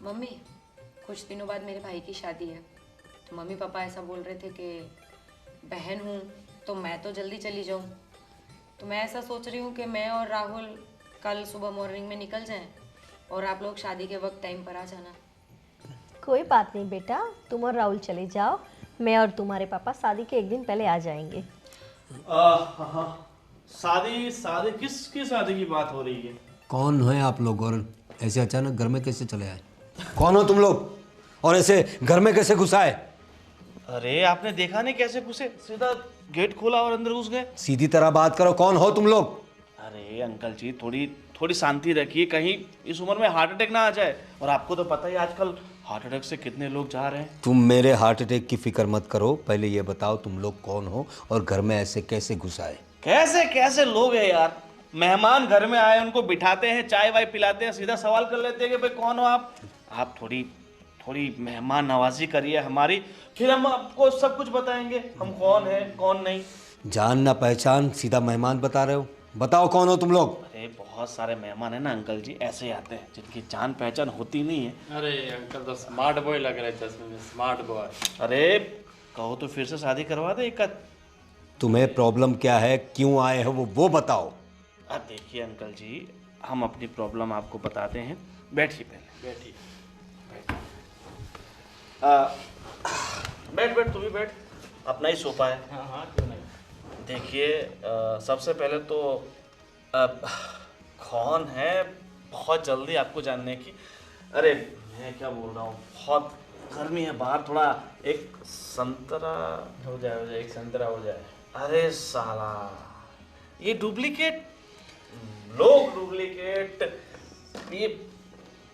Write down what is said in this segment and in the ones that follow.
Mummy, कुछ दिनों बाद मेरे भाई की शादी है। तो मम्मी पापा ऐसा बोल रहे थे कि बहन हूँ तो मैं तो जल्दी चली जाऊँ। तो मैं ऐसा सोच रही हूँ कि मैं और राहुल कल सुबह मॉर्निंग में निकल जाएं और आप लोग शादी के वक्त टाइम पर आ जाना। कोई बात नहीं बेटा, तुम और राहुल चले जाओ। मैं और तुम्हारे पापा शादी के एक दिन पहले आ जाएंगे। हाँ। शादी शादी किसकी शादी की बात हो रही है? कौन है आप लोग और ऐसे अचानक घर में कैसे चले आए? कौन हो तुम लोग और ऐसे घर में कैसे घुस आए? अरे आपने देखा नहीं कैसे घुसे? सीधा गेट खोला और अंदर घुस गए। सीधी तरह बात करो, कौन हो तुम लोग? अरे अंकल जी, थोड़ी शांति रखिए, कहीं इस उम्र में हार्ट अटैक ना आ जाए। और आपको तो पता ही आजकल हार्ट अटैक से कितने लोग जा रहे हैं। तुम मेरे हार्ट अटैक की फिक्र मत करो, पहले ये बताओ तुम लोग कौन हो और घर में ऐसे कैसे घुस आए? कैसे कैसे लोग हैं यार? मेहमान घर में आए, उनको बिठाते हैं, चाय वाय पिलाते हैं, सीधा सवाल कर लेते हैं कि भाई कौन हो आप। आप थोड़ी मेहमान नवाजी करिए हमारी, फिर हम आपको सब कुछ बताएंगे हम कौन है कौन नहीं। जान ना पहचान सीधा मेहमान बता रहे हो? बताओ कौन हो तुम लोग? अरे बहुत सारे मेहमान है ना अंकल जी, ऐसे ही आते हैं जिनकी जान पहचान होती नहीं है। अरे अंकल तो स्मार्ट बॉय लग रहे थे, इसमें स्मार्ट बॉय। अरे कहो तो फिर से शादी करवा दे एक आध। तुम्हें प्रॉब्लम क्या है, क्यों आए हो वो बताओ। अब देखिए अंकल जी, हम अपनी प्रॉब्लम आपको बताते हैं। बैठिए पहले, बैठिए। बैठ तू भी बैठ, अपना ही सोफा है। हाँ हाँ, क्यों नहीं। देखिए सबसे पहले तो कौन है, बहुत जल्दी आपको जानने की। अरे मैं क्या बोल रहा हूँ, बहुत गर्मी है बाहर, थोड़ा एक संतरा हो जाए एक संतरा हो जाए। अरे साला, ये डुप्लीकेट लोग, डुप्लीकेट ये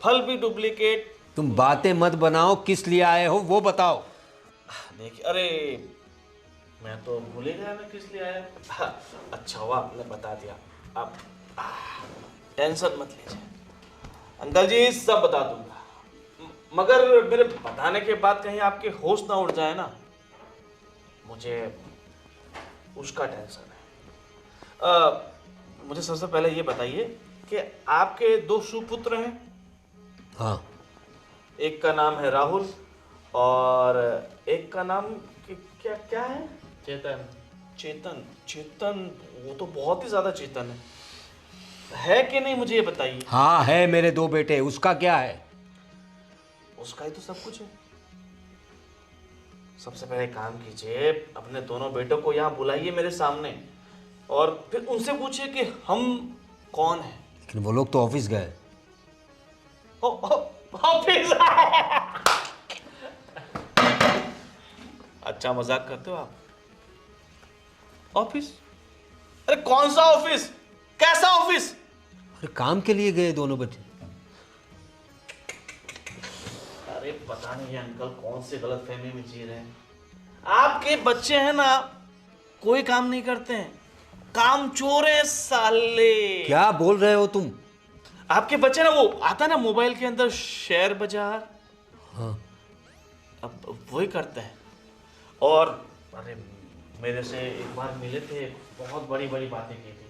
फल भी डुप्लीकेट। तुम बातें मत बनाओ, किस लिए आए हो वो बताओ। देखिए, अरे मैं तो भूल ही गया मैं किस लिए आया। अच्छा हुआ आपने बता दिया। आप टेंशन मत लीजिए अंकल जी, सब बता दूंगा। मगर मेरे बताने के बाद कहीं आपके होश ना उड़ जाए ना, मुझे उसका टेंशन है। मुझे सबसे पहले ये बताइए कि आपके दो सुपुत्र हैं। हाँ। एक का नाम है राहुल और एक का नाम क्या क्या है? चेतन। चेतन। चेतन वो तो बहुत ही ज्यादा चेतन है कि नहीं, मुझे ये बताइए। हाँ है, मेरे दो बेटे, उसका क्या है? उसका ही तो सब कुछ है। सबसे पहले काम कीजिए, अपने दोनों बेटों को यहाँ बुलाइए मेरे सामने और फिर उनसे पूछिए कि हम कौन हैं। लेकिन वो लोग तो ऑफिस गए। ऑफिस? अच्छा मजाक करते हो आप? ऑफिस? अरे कौन सा ऑफिस, कैसा ऑफिस? अरे काम के लिए गए दोनों बच्चे। अरे पता नहीं अंकल कौन सी गलतफहमी में जी रहे हैं। आपके बच्चे हैं ना, कोई काम नहीं करते हैं, काम चोर है साले। क्या बोल रहे हो तुम? आपके बच्चे ना, वो आता ना मोबाइल के अंदर शेयर बाजार, हाँ। अब वही करते हैं। और अरे मेरे से एक बार मिले थे, बहुत बड़ी बड़ी बातें की थी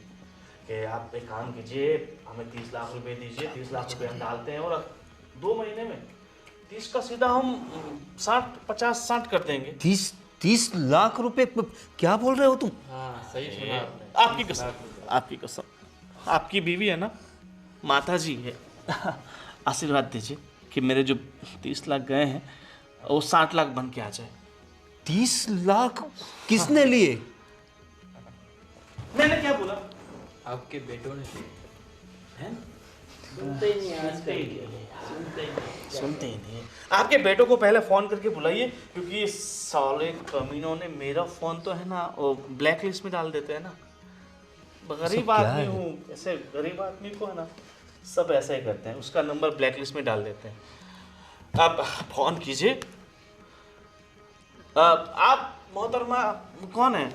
कि आप एक काम कीजिए, हमें 30 लाख रुपए दीजिए, 30 लाख रुपए हम डालते हैं और 2 महीने में 30 का सीधा हम 50-60 कर देंगे। 30 लाख रुपए? क्या बोल रहे हो तुम? हाँ सही सुना आपने। आपकी कसम, आपकी कसम, आपकी बीवी है ना, माता जी है, आशीर्वाद दीजिए कि मेरे जो 30 लाख गए हैं वो 60 लाख बन के आ जाए। 30 लाख किसने लिए? मैंने क्या बोला? आपके बेटों ने हैं? सुनते ही नहीं। आपके बेटों को पहले फोन करके बुलाइए, क्योंकि ये साले कमीनों ने मेरा फोन तो है ना वो ब्लैक लिस्ट में डाल देते हैं ना। गरीब आदमी हूँ, ऐसे गरीब आदमी को है ना सब ऐसा ही करते हैं, उसका नंबर ब्लैक लिस्ट में डाल देते हैं। आप फोन कीजिए। आप मोहतरमा कौन है?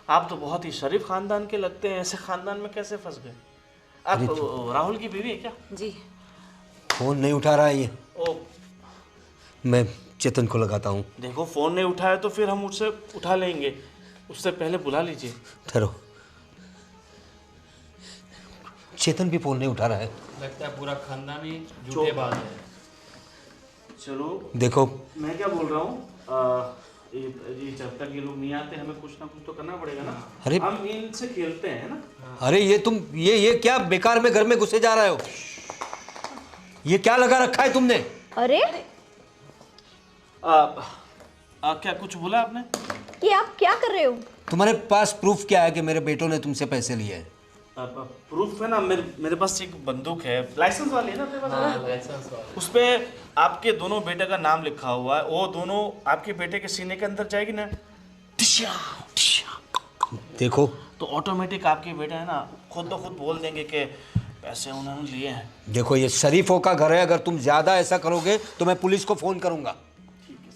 आप तो बहुत ही शरीफ खानदान के लगते हैं, ऐसे खानदान में कैसे फंस गए? आप राहुल की बीवी है क्या? जी। फोन नहीं उठा रहा है ये। ओ, मैं चेतन को लगाता हूँ। देखो फोन नहीं उठाया तो फिर हम उससे उठा लेंगे, उससे पहले बुला लीजिए। ठहरो, चेतन भी फोन नहीं उठा रहा है। लगता है पूरा खानदान ही झूठेबाज है। चलो देखो मैं क्या बोल रहा हूँ, ये जब तक ये लोग नहीं आते हमें कुछ ना कुछ तो करना पड़ेगा ना। अरे हम इनसे खेलते हैं ना। अरे ये तुम ये क्या बेकार में घर में घुसे जा रहे हो? ये क्या लगा रखा है तुमने? अरे क्या कुछ बोला आपने? ये आप क्या कर रहे हो? तुम्हारे पास प्रूफ क्या है कि मेरे बेटों ने तुमसे पैसे लिए हैं? प्रूफ है ना, मेरे पास एक बंदूक है, लाइसेंस वाली है ना अपने पास। लाइसेंस वाला। उस पे आपके दोनों बेटे का नाम लिखा हुआ है, वो दोनों आपके बेटे के सीने के अंदर जाएगी ना, टिश्या, टिश्या, देखो तो ऑटोमेटिक आपके बेटे है ना खुद ब खुद बोल देंगे कि पैसे उन्होंने लिए हैं। देखो ये शरीफों का घर है, अगर तुम ज्यादा ऐसा करोगे तो मैं पुलिस को फोन करूंगा।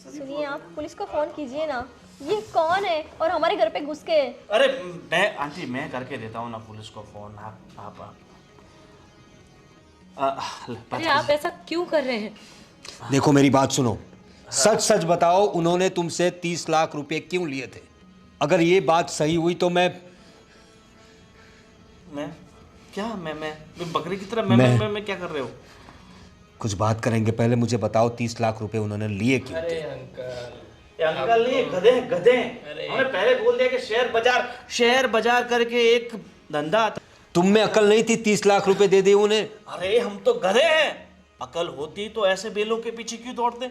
सुनिए, आप पुलिस को फोन कीजिए ना। ये कौन है और हमारे घर पे घुस के? अरे मैं आंटी मैं करके देता हूँ ना पुलिस को फोन। आप अरे आप ऐसा क्यों कर रहे हैं? देखो मेरी बात सुनो, सच सच बताओ, उन्होंने तुमसे 30 लाख रुपए क्यों लिए थे? अगर ये बात सही हुई तो मैं क्या मैं बकरी की तरह मैं क्या कर रहे हो? कुछ बात करेंगे, पहले मुझे बताओ 30 लाख रुपए उन्होंने लिए क्यों थे? अरे अंकल, अंकल नहीं, गधे हमने पहले बोल दिया कि शेयर बाजार करके एक धंधा आता। तुम में अकल नहीं थी 30 लाख रुपए दे दिए उन्हें? अरे हम तो गधे हैं, अकल होती तो ऐसे बेलों के पीछे क्यों दौड़ते?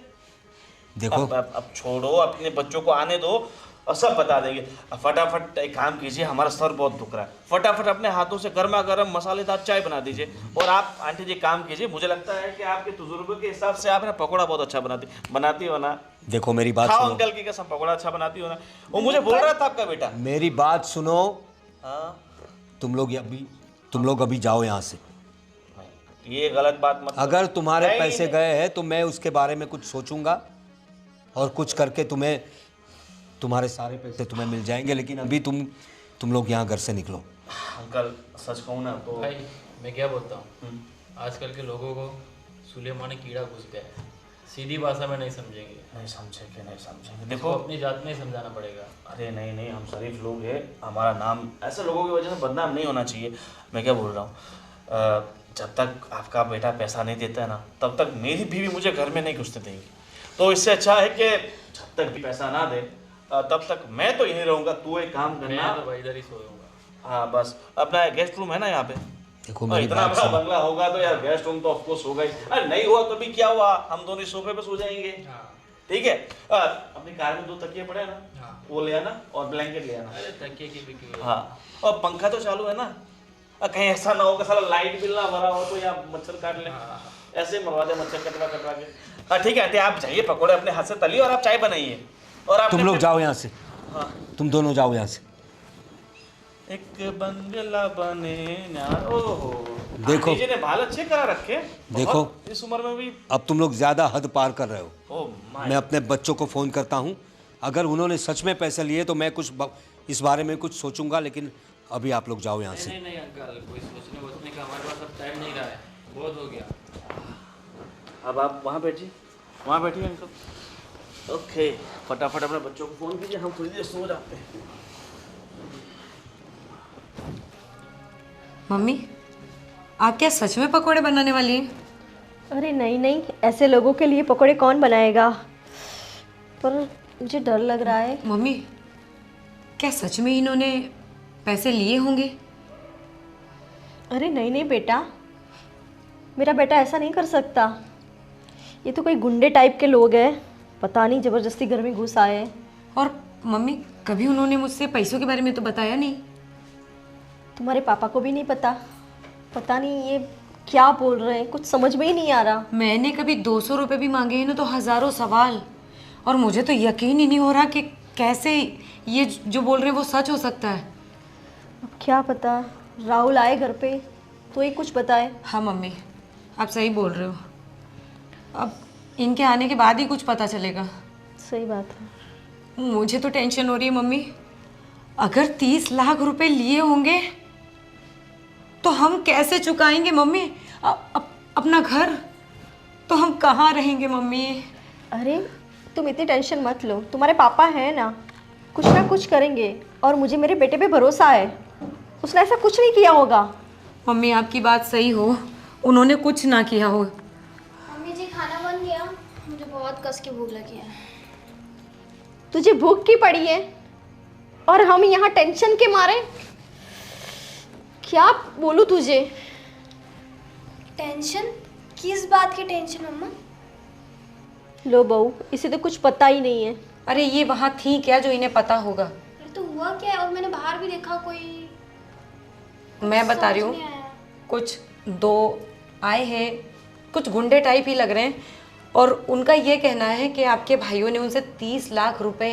देखो अब छोड़ो, अपने बच्चों को आने दो और सब बता देंगे। अब फटाफट एक काम कीजिए, हमारा सर बहुत दुख रहा है, फटाफट अपने हाथों से गर्मा गर्म मसालेदार चाय बना दीजिए। और आप आंटी जी काम कीजिए, मुझे लगता है कि आपके तजुर्बे के हिसाब से आप ना पकौड़ा बहुत अच्छा बनाती हो ना। देखो मेरी बात खाओ सुनो, अंकल की कसम, पकौड़ा अच्छा बनाती हो ना। वो मुझे बोल रहा था आपका बेटा। मेरी बात सुनो, हाँ तुम लोग अभी जाओ यहाँ से। ये गलत बात मत। अगर तुम्हारे नहीं, पैसे नहीं। गए हैं तो मैं उसके बारे में कुछ सोचूंगा और कुछ करके तुम्हारे सारे पैसे तुम्हें मिल जाएंगे, लेकिन अभी तुम लोग यहाँ घर से निकलो। अंकल सच कहूँ ना तो भाई मैं क्या बोलता हूँ, आजकल के लोगों को सुलेमानी कीड़ा घुस गया है, सीधी भाषा में नहीं समझेंगे। नहीं समझेंगे देखो देखो। अपनी जात में ही समझाना पड़ेगा। अरे नहीं हम शरीफ लोग हैं, हमारा नाम ऐसे लोगों की वजह से बदनाम नहीं होना चाहिए। मैं क्या बोल रहा हूँ, जब तक आपका बेटा पैसा नहीं देता है ना, तब तक मेरी बीवी मुझे घर में नहीं घुसने देंगी। तो इससे अच्छा है कि जब तक भी पैसा ना दे तब तक मैं तो यहीं रहूँगा। तू एक काम करना। मैं तो भाई इधर ही सोऊंगा। हाँ बस, अपना गेस्ट रूम है ना यहाँ पे। देखो मेरी इतना बात बड़ा सुनो, बंगला होगा तो यार गेस्ट रूम तो ऑफकोर्स होगा ही। अरे नहीं हुआ तो भी क्या हुआ, हम दोनों सोफे पे सो जाएंगे। ठीक है, अपनी कार में 2 तकिए पड़े हैं ना, हाँ। वो ले आना और ब्लैंकेट ले आना। अरे तकिए की भी क्यों? हाँ, और पंखा तो चालू है ना, कहीं ऐसा ना हो कि साला लाइट बिल ना भरा हो तो या मच्छर काट ले। ऐसे ही मरवा दे मच्छर कटवा के। ठीक है, आप जाइए, पकौड़े अपने हाथ से तलिए और आप चाय बनाइए। और आप तुम लोग जाओ यहाँ से। हाँ। तुम दोनों जाओ यहाँ से। एक बंगला बने ना। ओहो, देखो। आंटी जी ने बाल अच्छे करा रखे। देखो। बहुत इस उम्र में भी। अब तुम लोग ज्यादा हद पार कर रहे हो। Oh my. मैं अपने बच्चों को फ़ोन करता हूँ, अगर उन्होंने सच में पैसे लिए तो मैं इस बारे में कुछ सोचूंगा, लेकिन अभी आप लोग जाओ यहाँ से। नहीं अंकल, कोई सोचने वोचने का हमारे पास अब टाइम नहीं रहा है, बहुत हो गया। अब आप वहाँ बैठिए, वहाँ बैठिए अंकल। ओके, फटाफट अपने बच्चों को फ़ोन कीजिए, हम थोड़ी देर सो जाते हैं। मम्मी, आप क्या सच में पकोड़े बनाने वाली हैं? अरे नहीं, ऐसे लोगों के लिए पकौड़े कौन बनाएगा? पर मुझे डर लग रहा है। मम्मी, क्या सच में इन्होंने पैसे लिए होंगे? अरे नहीं बेटा, मेरा बेटा ऐसा नहीं कर सकता। ये तो कोई गुंडे टाइप के लोग हैं, पता नहीं ज़बरदस्ती घर में घुस आए। और मम्मी, कभी उन्होंने मुझसे पैसों के बारे में तो बताया नहीं। तुम्हारे पापा को भी नहीं पता नहीं ये क्या बोल रहे हैं, कुछ समझ में ही नहीं आ रहा। मैंने कभी 200 रुपये भी मांगे हैं ना तो हज़ारों सवाल, और मुझे तो यकीन ही नहीं हो रहा कि कैसे ये जो बोल रहे हैं वो सच हो सकता है। अब क्या पता, राहुल आए घर पे तो ही कुछ बताए। हाँ मम्मी, आप सही बोल रहे हो, अब इनके आने के बाद ही कुछ पता चलेगा। सही बात है। मुझे तो टेंशन हो रही है मम्मी, अगर 30 लाख रुपए लिए होंगे तो हम कैसे चुकाएंगे मम्मी? अपना घर तो हम कहाँ रहेंगे मम्मी? अरे तुम इतनी टेंशन मत लो, तुम्हारे पापा हैं ना कुछ करेंगे, और मुझे मेरे बेटे पे भरोसा है, उसने ऐसा कुछ नहीं किया होगा। मम्मी आपकी बात सही हो, उन्होंने कुछ ना किया हो। मम्मी जी खाना बन गया? मुझे बहुत कस की भूख लगी है। तुझे भूख की पड़ी है और हम यहाँ टेंशन के मारे। क्या बोलूं तुझे? टेंशन? किस बात की टेंशन मम्मा? लो बहू, इसे तो कुछ पता ही नहीं है। अरे ये वहाँ थी क्या जो इन्हें पता होगा? अरे तो हुआ क्या है? और मैंने बाहर भी देखा कोई। मैं बता रही समझ नहीं हूँ, आया। कुछ दो आए हैं, कुछ गुंडे टाइप ही लग रहे हैं, और उनका ये कहना है कि आपके भाइयों ने उनसे 30 लाख रुपए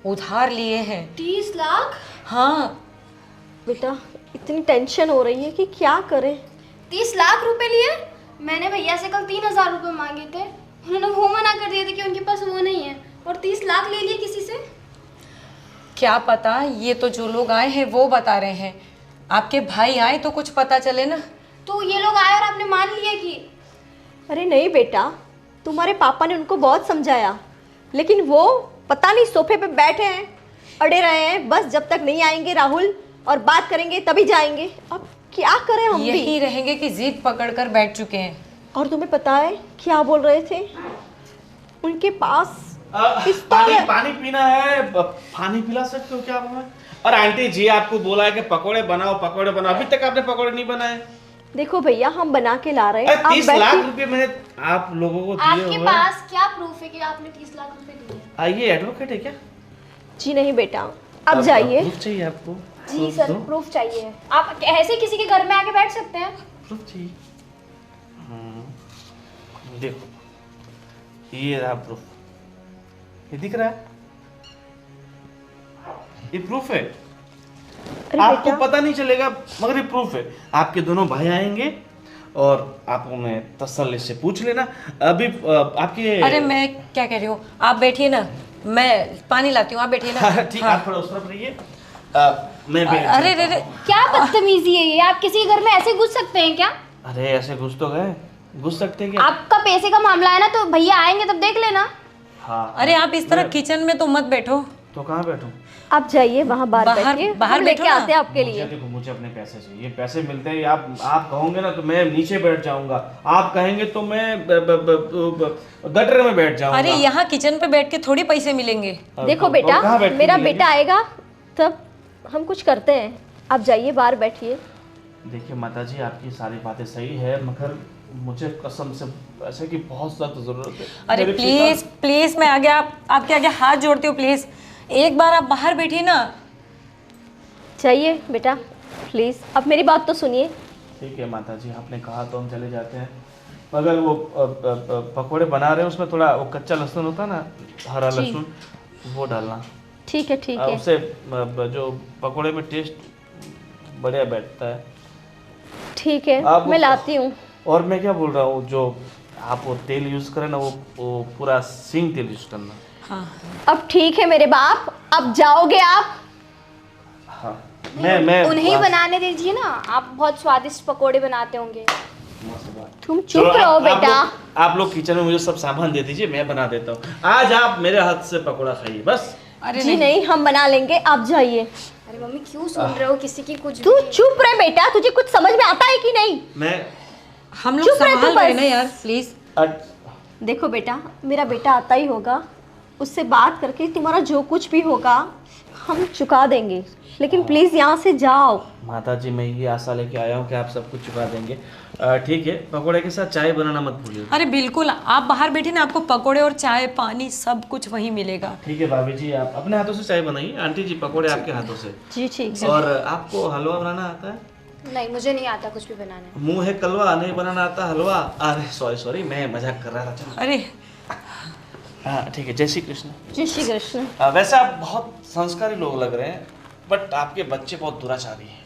उधार लिए हैं। 30 लाख? हाँ। बेटा इतनी टेंशन हो रही है कि क्या करें। 30 लाख रुपए लिए? मैंने भैया से कल 3,000 रुपए मांगे थे, उन्होंने वो मना कर दिया था कि उनके पास वो नहीं है, और 30 लाख ले लिए किसी से। क्या पता, ये तो जो लोग आए हैं वो बता रहे हैं। आपके भाई आए तो कुछ पता चले ना। तो ये लोग आए और आपने मान लिया कि? अरे नहीं बेटा, तुम्हारे पापा ने उनको बहुत समझाया, लेकिन वो पता नहीं सोफे पे बैठे हैं, अड़े रहे हैं, बस जब तक नहीं आएंगे राहुल और बात करेंगे तभी जाएंगे। अब क्या करें हम भी? यही रहेंगे कि जिद पकड़कर बैठ चुके हैं। और तुम्हें पता है क्या बोल रहे थे? उनके पास पिस्तौल पानी है। पानी पीना है, पानी पिला सकते हो क्या आप हमें? और आंटी जी आपको बोला है कि पकोड़े बनाओ पकोड़े बनाओ, अभी तक आपने पकोड़े नहीं बनाए। देखो भैया, हम बना के ला रहे हैं। आप 30 लाख बैठिए। रुपए मैंने आप लोगों को दिए आपके हुए। पास क्या प्रूफ है कि आपने 30 लाख रुपए दिए? आइए, एडवोकेट है क्या? जी नहीं बेटा, अब जाइए। प्रूफ चाहिए आपको? जी प्रूफ सर, दो। प्रूफ चाहिए। आप ऐसे किसी के घर में आके बैठ सकते हैं? प्रूफ चाहिए। देखो ये रहा प्रूफ, ये दिख रहा है, ये प्रूफ है। अरे आपको बेटा, पता नहीं चलेगा मगर ये प्रूफ है। आपके दोनों भाई आएंगे और आप उन्हें तसल्ली से पूछ लेना। अभी आपके अरे मैं क्या कह रही हूँ, आप बैठिए ना, मैं पानी लाती हूँ, आप बैठिए ना। ठीक, हाँ। आप थोड़ा उस तरफ रहिए। मैं बैठ अरे रे रे, क्या बदतमीजी है ये? आप किसी के घर में ऐसे घुस सकते हैं क्या? अरे ऐसे घुस तो गए, घुस सकते हैं क्या? आपका पैसे का मामला है ना, तो भैया आएंगे तब देख लेना। हाँ। अरे आप इस तरह किचन में तो मत बैठो। तो कहाँ बैठूं? आप जाइए वहाँ बाहर बैठिए, बाहर हम बैठो लेके ना। आते हैं आपके मुझे लिए। देखो, मुझे अपने पैसे चाहिए। पैसे मिलते ही आप कहोगे ना तो मैं नीचे बैठ जाऊंगा, आप कहेंगे तो मैं गटर में बैठ जाऊंगा। अरे यहाँ किचन पे बैठ के थोड़ी पैसे मिलेंगे। देखो तो बेटा, कहाँ बैठ के मेरा मिलेंगे? बेटा आएगा तब हम कुछ करते हैं। आप जाइए बाहर बैठिए। देखिए माता जी, आपकी सारी बातें सही है, मगर मुझे कसम से पैसे की बहुत सख्त जरूरत है। अरे मेरे प्लीज प्लीज, मैं आगे आपके आगे हाथ जोड़ती हूँ, प्लीज एक बार आप बाहर बैठिए ना। जाइए बेटा प्लीज, अब मेरी बात तो सुनिए। ठीक है माता जी, आपने कहा तो हम चले जाते हैं, मगर वो पकोड़े बना रहे हैं उसमें थोड़ा वो कच्चा लहसुन होता है ना, हरा जी। लहसुन, वो डालना। ठीक है ठीक है। उससे जो पकोड़े में टेस्ट बढ़िया बैठता है। ठीक है, आप- मैं लाती हूँ। और मैं क्या बोल रहा हूँ, जो आप वो तेल यूज़ करें ना, वो पूरा सिंग तेल यूज़ करना। हाँ अब ठीक है मेरे बाप, अब जाओगे आप। हाँ, मैं उन्हें बनाने दीजिए ना, आप बहुत स्वादिष्ट पकोड़े बनाते होंगे। तुम चलो, चुप रहो बेटा। आप लोग किचन में मुझे सब सामान दे दीजिए, मैं बना देता हूँ। आज आप मेरे हाथ से पकोड़ा खाइए बस। अरे जी नहीं, हम बना लेंगे, आप जाइए। अरे मम्मी क्यों सुन रहे हो किसी की कुछ तू भी? चुप रहे बेटा, तुझे कुछ समझ में आता है कि नहीं? मैं हम लोग चुप रहे तू संभाल रहे हैं बस। ना यार, प्लीज। देखो बेटा, मेरा बेटा आता ही होगा, उससे बात करके तुम्हारा जो कुछ भी होगा हम चुका देंगे, लेकिन प्लीज यहाँ से जाओ। माता जी, मैं ये आशा लेके आया हूँ कि आप सब कुछ चुका देंगे। ठीक है, पकोड़े के साथ चाय बनाना मत भूलिए। अरे बिल्कुल, आप बाहर बैठे ना, आपको पकोड़े और चाय पानी सब कुछ वहीं मिलेगा। ठीक है भाभी जी, आप अपने हाथों से चाय बनाइए, आंटी जी पकोड़े आपके हाथों से। जी ठीक है। और आपको हलवा बनाना आता है? नहीं, मुझे नहीं आता कुछ भी बनाने। मुंह है कलवा, नहीं बनाना आता हलवा? अरे सॉरी, मैं मजाक कर रहा था। चलो। अरे हाँ ठीक है, जय श्री कृष्ण। जय श्री कृष्ण। वैसे आप बहुत संस्कारी लोग लग रहे हैं, बट आपके बच्चे बहुत दुराचारी हैं।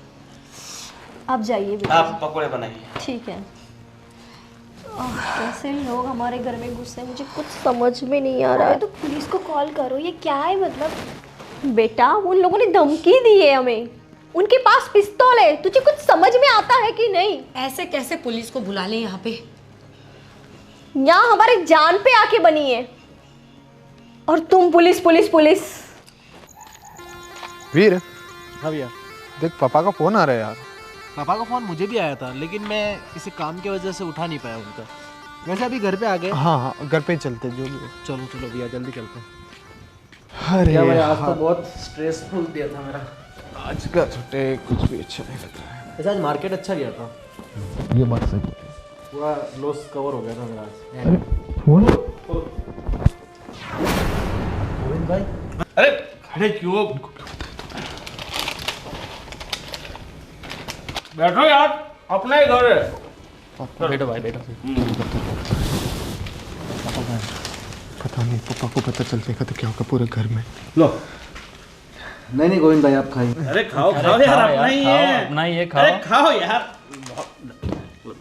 आप जाइए बेटा। आप पकोड़े बनाइए। ठीक है। कैसे लोग हमारे घर में घुसे, मुझे कुछ समझ में नहीं आ रहा अरे है। तो पुलिस को कॉल करो, ये क्या है मतलब? बेटा उन लोगों ने धमकी दी है हमें, उनके पास पिस्तौल है, तुझे कुछ समझ में आता है कि नहीं? ऐसे कैसे पुलिस को बुला लें यहाँ पे? यहाँ हमारे जान पे आके बनी है, और तुम पुलिस पुलिस पुलिस। वीर, हाँ भैया, देख पापा का फोन आ रहा है यार। पापा का फ़ोन मुझे भी आया था, लेकिन मैं किसी काम की वजह से उठा नहीं पाया उनका। वैसे अभी घर पे आ गए? हाँ हाँ घर पे ही चलते जो भी हो। चलो चलो भैया जल्दी चलते हैं। अरे क्या भाई आज तो हाँ, बहुत स्ट्रेसफुल दिया था मेरा। आज का छुट्टे कुछ भी अच्छा नहीं लग रहा है। वैसे आज मार्केट अच्छा गया था, ये बात सही। पूरा लॉस कवर हो गया था मेरा आज। फोन गोविंद भाई अरे खड़े क्यों? बैठो यार, अपना ही घर है। बैठो भाई बैठो। पता नहीं पापा को पता चल जाएगा तो क्या होगा पूरे घर में। लो नहीं गोविंद भाई आप खाइए। अरे खाओ खाओ यार, अपना ही है। अपना ही है, अरे खाओ। खाओ यार,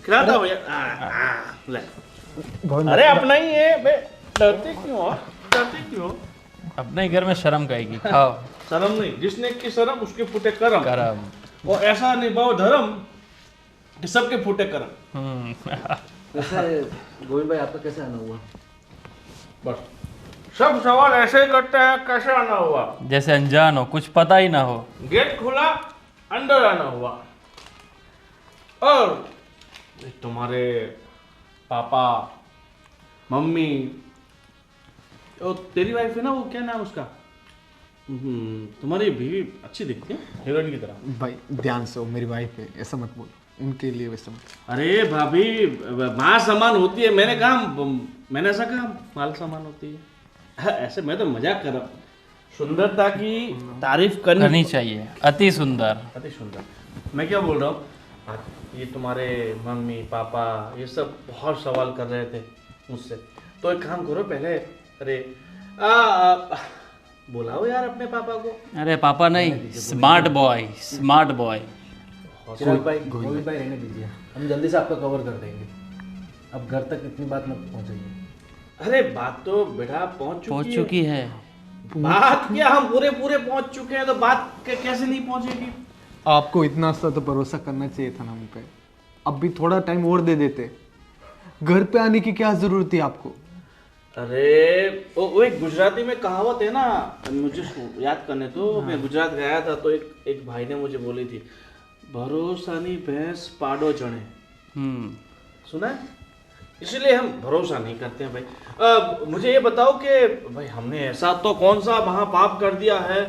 खिलाता हूँ यार। ले। अरे अपना ही है बे, डरते क्यों हो? डरते क्यों? अपने ही घर में शर्म कहेगी, खाओ। शर्म नहीं, जिसने की शर्म उसके फूटे करम। करम। और ऐसा निभाओ धर्म कि सबके फूटे करम। वैसे गोविंद भाई आपका कैसे आना हुआ? बस सब सवाल ऐसे ही करते हैं, कैसे आना हुआ? जैसे अनजान हो, कुछ पता ही ना हो। गेट खुला, अंदर आना हुआ। और तुम्हारे पापा, मम्मी, और तेरी वाइफ है ना, वो क्या नाम उसका? तुम्हारी बीवी अच्छी दिखती है, हीरोइन की तरह। भाई ध्यान से हो, मेरी वाइफ है, ऐसा मत बोलो उनके लिए वैसा मत। अरे भाभी, माँ समान होती है। मैंने ऐसा कहा माल समान होती है? ऐसे मैं तो मजाक कर रहा हूँ। सुंदरता की तारीफ करनी चाहिए, अति सुंदर। अति सुंदर। मैं क्या बोल रहा हूँ, ये तुम्हारे मम्मी पापा ये सब बहुत सवाल कर रहे थे मुझसे, तो एक काम करो पहले, अरे बुलाओ यार अपने पापा को। अरे पापा नहीं, स्मार्ट बॉय, स्मार्ट बॉय। चिराग भाई गोविंद भाई रहने दीजिए, हम जल्दी से आपका कवर कर देंगे। अब घर तक इतनी बात मत पहुंचाइए। अरे बात तो बेटा पहुंच चुकी है। बात क्या, हम पूरे पहुंच चुके हैं, तो बात कैसे नहीं पहुंचेगी? आपको इतना सा तो भरोसा करना चाहिए था ना हम पे। अब भी थोड़ा टाइम और दे देते। घर पे आने की क्या जरूरत थी आपको? अरे वो एक गुजराती में कहावत है ना, मुझे याद करने तो। मैं गुजरात गया था तो एक भाई ने मुझे बोली थी, भरोसानी भैंस पाडो जणे। सुना है? इसलिए हम भरोसा नहीं करते हैं भाई। मुझे ये बताओ कि भाई हमने ऐसा तो कौन सा महापाप कर दिया है,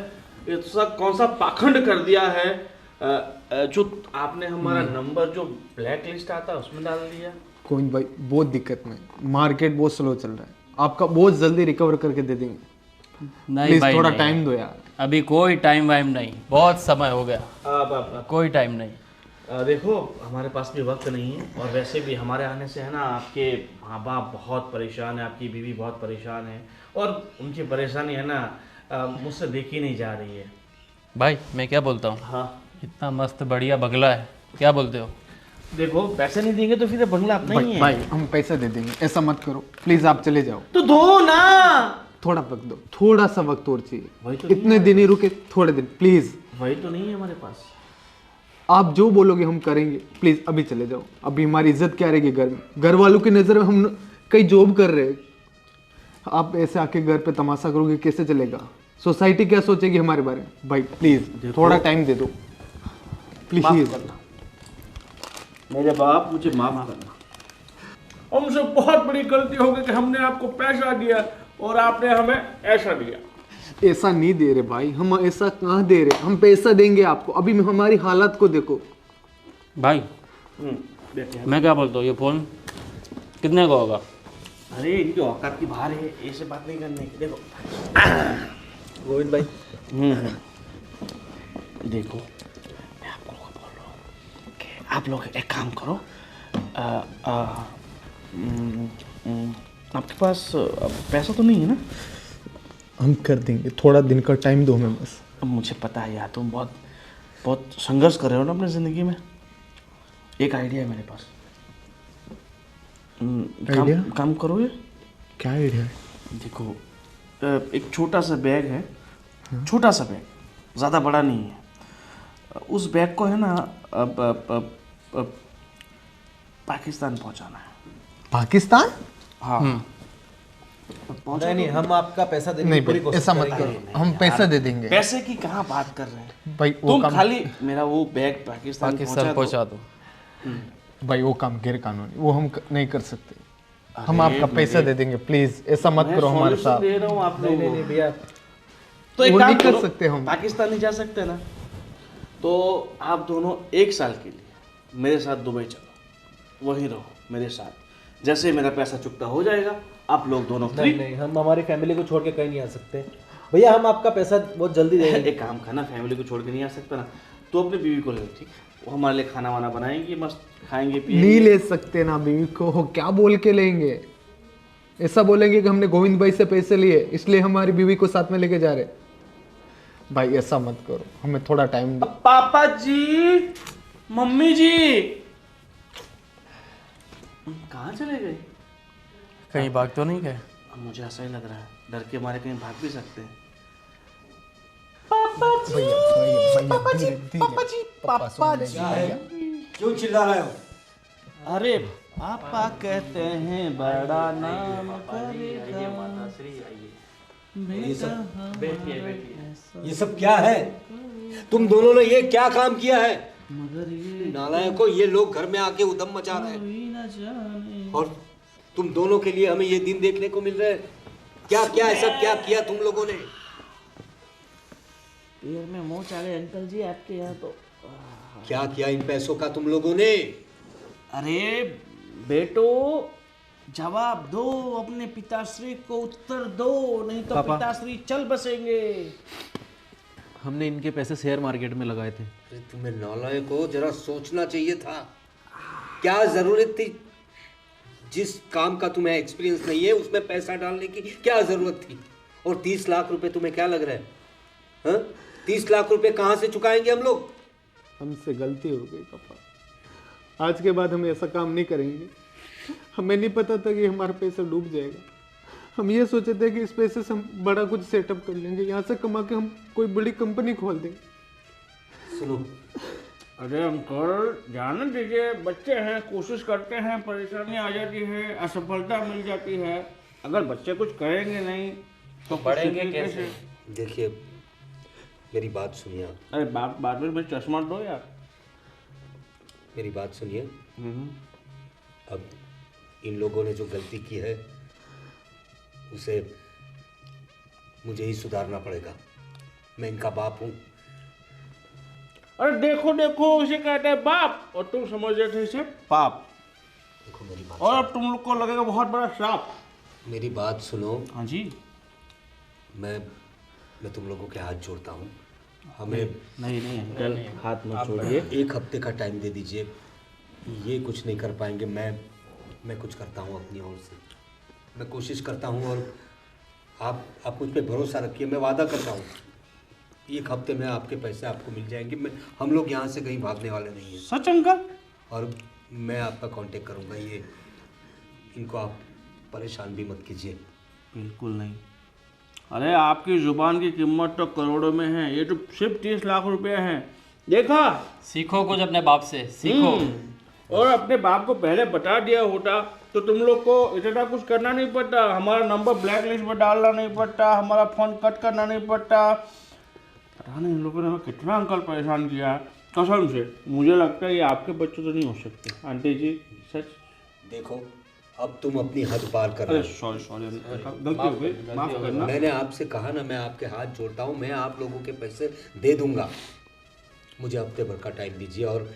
ऐसा कौन सा पाखंड कर दिया है जो आपने हमारा नंबर जो ब्लैक लिस्ट आता है उसमें डाल दिया? कोई भाई बहुत दिक्कत में, मार्केट बहुत स्लो चल रहा है, आपका बहुत जल्दी रिकवर करके दे देंगे। नहीं प्लीज भाई, थोड़ा नहीं। टाइम दो यार। अभी कोई टाइम वाइम नहीं, बहुत समय हो गया, कोई टाइम नहीं। देखो हमारे पास भी वक्त नहीं है, और वैसे भी हमारे आने से है ना आपके माँ बाप बहुत परेशान है, आपकी बीवी बहुत परेशान है, और उनकी परेशानी है ना मुझसे देखी नहीं जा रही है। भाई मैं क्या बोलता हूँ, हाँ इतना मस्त बढ़िया बंगला है, क्या बोलते हो? देखो पैसे नहीं देंगे तो फिर ये बंगला अपना ही है। भाई हम पैसे दे देंगे, ऐसा मत करो प्लीज, आप चले जाओ। तो दो ना, थोड़ा वक्त दो, थोड़ा सा वक्त और वही चाहिए। तो इतने दिन ही रुके, थोड़े दिन प्लीज। वही तो नहीं है हमारे पास। आप जो बोलोगे हम करेंगे, प्लीज अभी चले जाओ। अभी हमारी इज्जत क्या रहेगी घर में? घर वालों की नज़र में हम कहीं जॉब कर रहे हैं, आप ऐसे आके घर पे तमाशा करोगे, कैसे चलेगा? सोसाइटी क्या सोचेगी हमारे बारे में? भाई प्लीज थोड़ा टाइम दे दो प्लीज। मेरे बाप मुझे माफ करना, हमसे बहुत बड़ी गलती हो गई कि हमने आपको पैसा दिया और आपने हमें ऐसा दिया। ऐसा नहीं दे रहे भाई, हम ऐसा कहाँ दे रहे, हम पैसा देंगे आपको। अभी हमारी हालत को देखो भाई देखिए, मैं क्या बोलता हूँ, ये फ़ोन कितने का होगा? अरे इनकी औकात की बाहर है, ऐसे बात नहीं करने की। देखो गोविंद भाई देखो, मैं आप लोगों को बोल रहा हूँ कि आप लोग एक काम करो, आपके पास पैसा तो नहीं है ना? हम कर देंगे, थोड़ा दिन का टाइम दो हमें बस। अब मुझे पता है यार, तुम बहुत बहुत संघर्ष कर रहे हो ना अपनी ज़िंदगी में। एक आइडिया है मेरे पास। आइडिया? काम करोगे? क्या आइडिया है? देखो एक छोटा सा बैग है, छोटा सा बैग, ज़्यादा बड़ा नहीं है। उस बैग को है ना पाकिस्तान पहुंचाना है। पाकिस्तान? हाँ नहीं हम आपका पैसा देने नहीं की पूरी भाई, कोशिश ऐसा मत करेंगे। करो, हम पैसा दे देंगे। पैसे की कहाँ बात कर रहे हैं भाई वो तुम, काम, खाली मेरा वो बैग पाकिस्तान पहुँचा दो। भाई वो काम गैर कानूनी, वो हम नहीं कर सकते। हम आपका पैसा दे देंगे, प्लीज ऐसा मत करो हमारे साथ। दे रहा हूँ आप नहीं लोगों नहीं भैया, तो एक वो काम नहीं कर करो, सकते हम। पाकिस्तान नहीं जा सकते ना, तो आप दोनों 1 साल के लिए मेरे साथ दुबई चलो, वहीं रहो मेरे साथ। जैसे मेरा पैसा चुकता हो जाएगा आप लोग दोनों फ्री। नहीं हम हमारी फैमिली को छोड़ के कहीं नहीं आ सकते भैया, हम आपका पैसा बहुत जल्दी देंगे। एक काम करना, फैमिली को छोड़ के नहीं आ सकता ना, तो अपनी बीवी को ले लो, ठीक, वो हमारे लिए खाना वाना बनाएंगी, मस्त खाएंगे पिएंगे। नहीं ले सकते ना बीवी को, हो क्या बोल के लेंगे? ऐसा बोलेंगे कि हमने गोविंद भाई से पैसे लिए इसलिए हमारी बीवी को साथ में लेके जा रहे। भाई ऐसा मत करो, हमें थोड़ा टाइम दो। पापा जी, मम्मी जी कहाँ चले गए? कहीं भाग तो नहीं गए? अब मुझे ऐसा ही लग रहा है, डर के मारे कहीं भाग भी सकते हैं। क्यों चिल्ला रहे हो? अरे पापा कहते हैं बड़ा नाम करेगा। ये सब क्या है? तुम दोनों ने ये क्या काम किया है? नालायकों, ये लोग घर में आके उधम मचा रहे हैं और तुम दोनों के लिए हमें ये दिन देखने को मिल रहे हैं। क्या क्या ऐसा क्या किया तुम लोगों ने? पैर में मोच आ गए अंकल जी आपके यहाँ तो। क्या किया इन पैसों का तुम लोगों ने? अरे बेटो, जवाब दो, अपने पिताश्री को उत्तर दो, नहीं तो पापा। पिताश्री चल बसेंगे। हमने इनके पैसे शेयर मार्केट में लगाए थे। अरे तुम्हें नालायकों, जरा सोचना चाहिए था। क्या जरूरत थी? जिस काम का तुम्हें एक्सपीरियंस नहीं है उसमें पैसा डालने की क्या जरूरत थी? और 30 लाख रुपए तुम्हें क्या लग रहा है? हाँ? 30 लाख रुपए कहाँ से चुकाएंगे हम लोग? हमसे गलती हो गई पापा, आज के बाद हम ऐसा काम नहीं करेंगे। हमें नहीं पता था कि हमारा पैसा डूब जाएगा। हम ये सोचे थे कि इस पैसे से हम बड़ा कुछ सेटअप कर लेंगे, यहाँ से कमा के हम कोई बड़ी कंपनी खोल देंगे। सुनो, अरे अंकल जाने दीजिए, बच्चे हैं, कोशिश करते हैं, परेशानी आ जाती है, असफलता मिल जाती है। अगर बच्चे कुछ करेंगे नहीं तो बढ़ेंगे कैसे? देखिए मेरी बात सुनिए आप। अरे बाद में चश्मा दो यार। मेरी बात सुनिए। अब इन लोगों ने जो गलती की है उसे मुझे ही सुधारना पड़ेगा। मैं इनका बाप हूँ। अरे देखो देखो, उसे कहते हैं बाप और तुम समझ रहे थे इसे पाप, देखो मेरी बात और अब तुम लोग को लगेगा बहुत बड़ा श्राप। मेरी बात सुनो। हाँ जी। मैं तुम लोगों के हाथ जोड़ता हूँ। हमें नहीं नहीं अंकल, हाथ मत छोड़िए। 1 हफ्ते का टाइम दे दीजिए। ये कुछ नहीं कर पाएंगे, मैं कुछ करता हूँ अपनी ओर से। मैं कोशिश करता हूँ और आप मुझ पे भरोसा रखिए। मैं वादा करता हूँ 1 हफ्ते में आपके पैसे आपको मिल जाएंगे। हम लोग यहाँ से कहीं भागने वाले नहीं हैं। सच अंकल? और मैं आपका कांटेक्ट करूँगा। ये इनको आप परेशान भी मत कीजिए। बिल्कुल नहीं। अरे आपकी जुबान की कीमत तो करोड़ों में है, ये तो सिर्फ 30 लाख रुपए हैं। देखा? सीखो कुछ अपने बाप से, सीखो। और अपने बाप को पहले बता दिया होता तो तुम लोग को इतना कुछ करना नहीं पड़ता, हमारा नंबर ब्लैक लिस्ट पर डालना नहीं पड़ता, हमारा फ़ोन कट करना नहीं पड़ता। पता नहीं इन लोगों ने हमें कितना अंकल परेशान किया है, कसम से। मुझे लगता है ये आपके बच्चे तो नहीं हो सकते आंटी जी, सच। देखो अब तुम अपनी हद पार कर रहे अरे हो। सॉरी गलती हो गई, माफ़ करना। मैंने आपसे कहा ना, मैं आपके हाथ जोड़ता हूँ। मैं आप लोगों के पैसे दे दूंगा। मुझे हफ्ते भर का टाइम दीजिए और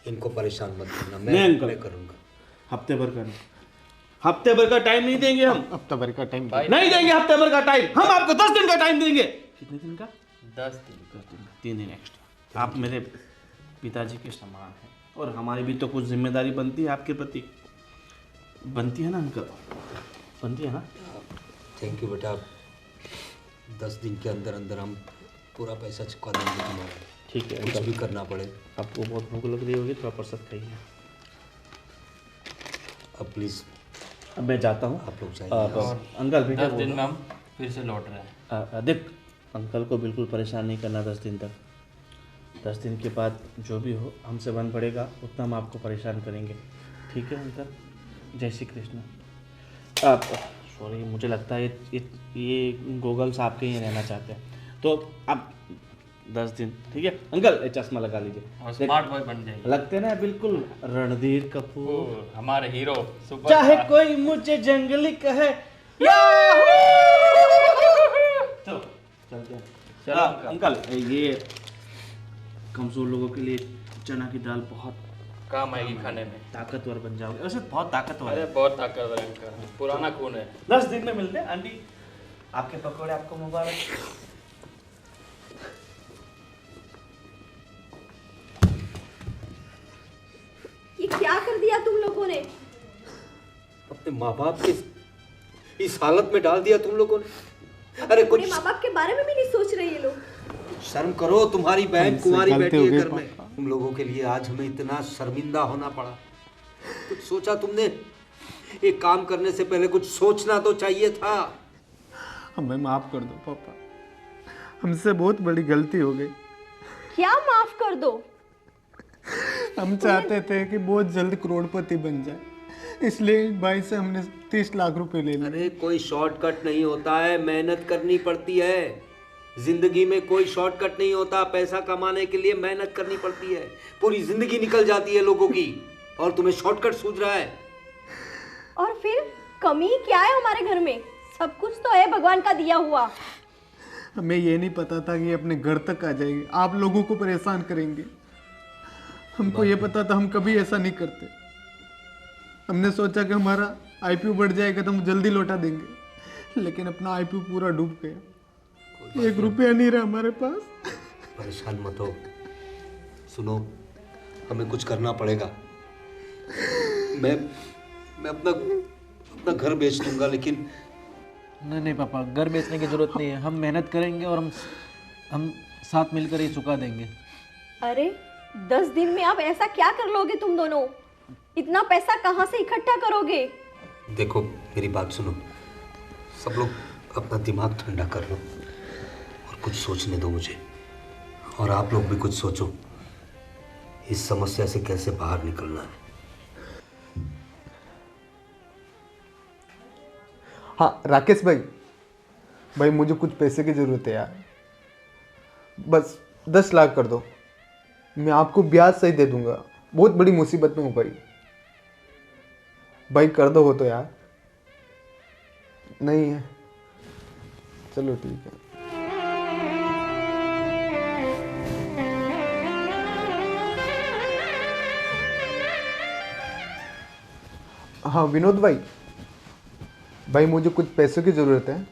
इनको परेशान मत करना। मैं करूँगा। हफ्ते भर का हफ्ते भर का टाइम नहीं देंगे हम। हफ्ता भर का टाइम नहीं देंगे हफ्ते भर का टाइम, हम आपको 10 दिन का टाइम देंगे। कितने दिन का? 10 दिन। 3 दिन एक्स्ट्रा। आप मेरे पिताजी के समान हैं और हमारी भी तो कुछ जिम्मेदारी बनती है आपके प्रति। बनती है ना अंकल? बनती है ना? थैंक यू बेटा। 10 दिन के अंदर अंदर हम पूरा पैसा चुका देंगे तुम्हारा। ठीक है कुछ भी करना पड़े। आपको बहुत भूख लग रही होगी तो आप प्रसाद खाइए। अब प्लीज़ अब मैं जाता हूँ। आप लोग जाइए। अंकल बेटा 10 दिन में हम फिर से लौट रहे हैं। देख, अंकल को बिल्कुल परेशान नहीं करना 10 दिन तक। 10 दिन के बाद जो भी हो हमसे बन पड़ेगा उतना हम आपको परेशान करेंगे। ठीक है अंकल? जय श्री कृष्ण। सॉरी, मुझे लगता है ये गोगल्स आपके ही रहना चाहते हैं, तो अब 10 दिन, ठीक है अंकल? ये चश्मा लगा लीजिए, और स्मार्ट बॉय बन जाएंगे। लगते ना बिल्कुल रणधीर कपूर। ओ, हमारे हीरो सुपर चाहे कोई मुझे जंगली कहे, चलो चलते हैं। चलो अंकल, ये कमजोर लोगों के लिए चना की दाल बहुत काम आएगी खाने में। ताकतवर बन जाओगे, वैसे बहुत ताकतवर अरे है। बहुत ताकतवर है इनका, पुराना खून है। 10 दिन में मिलते हैं आंटी, आपके पकौड़े आपको मुबारक। ये क्या कर दिया तुम लोगों ने? अपने माँ बाप के इस हालत में डाल दिया तुम लोगों ने। अरे कुछ अपने माँ बाप के बारे में भी नहीं सोच रहे ये लोग। शर्म करो, तुम्हारी बहन हमसे कुंवारी गलती बैठी हो है गई घर में। तुम लोगों के लिए आज हमें इतना शर्मिंदा होना पड़ा। कुछ सोचा तुमने? एक काम करने से पहले कुछ सोचना तो चाहिए था। हमें माफ कर दो पापा, हमसे बहुत बड़ी गलती हो गई। क्या माफ कर दो? हम चाहते थे कि बहुत जल्द करोड़पति बन जाए, इसलिए भाई से हमने 30 लाख रुपए ले लिए। अरे कोई शॉर्टकट नहीं होता है, मेहनत करनी पड़ती है। जिंदगी में कोई शॉर्टकट नहीं होता, पैसा कमाने के लिए मेहनत करनी पड़ती है। पूरी जिंदगी निकल जाती है लोगों की, और तुम्हें शॉर्टकट सूझ रहा है। और फिर कमी क्या है हमारे घर में? सब कुछ तो है भगवान का दिया हुआ। हमें ये नहीं पता था कि ये अपने घर तक आ जाएंगे, आप लोगों को परेशान करेंगे। हमको ये पता था हम कभी ऐसा नहीं करते। हमने सोचा कि हमारा आईपीओ बढ़ जाएगा तो हम जल्दी लौटा देंगे, लेकिन अपना आईपीओ पूरा डूब गया। 1 रुपया नहीं रहा हमारे पास। परेशान मत हो, सुनो, हमें कुछ करना पड़ेगा। मैं अपना घर बेच दूंगा, लेकिन नहीं नहीं पापा, घर बेचने की जरूरत नहीं है। हम मेहनत करेंगे और हम साथ मिलकर ये चुका देंगे। अरे 10 दिन में आप ऐसा क्या कर लोगे तुम दोनों? इतना पैसा कहाँ से इकट्ठा करोगे? देखो मेरी बात सुनो, सब लोग अपना दिमाग ठंडा कर लो और कुछ सोचने दो मुझे। और आप लोग भी कुछ सोचो, इस समस्या से कैसे बाहर निकलना है। हाँ राकेश भाई मुझे कुछ पैसे की ज़रूरत है यार, बस 10 लाख कर दो, मैं आपको ब्याज सही दे दूंगा। बहुत बड़ी मुसीबत में हूँ भाई कर दो हो तो यार। नहीं है, चलो ठीक है। हाँ विनोद भाई मुझे कुछ पैसों की ज़रूरत है,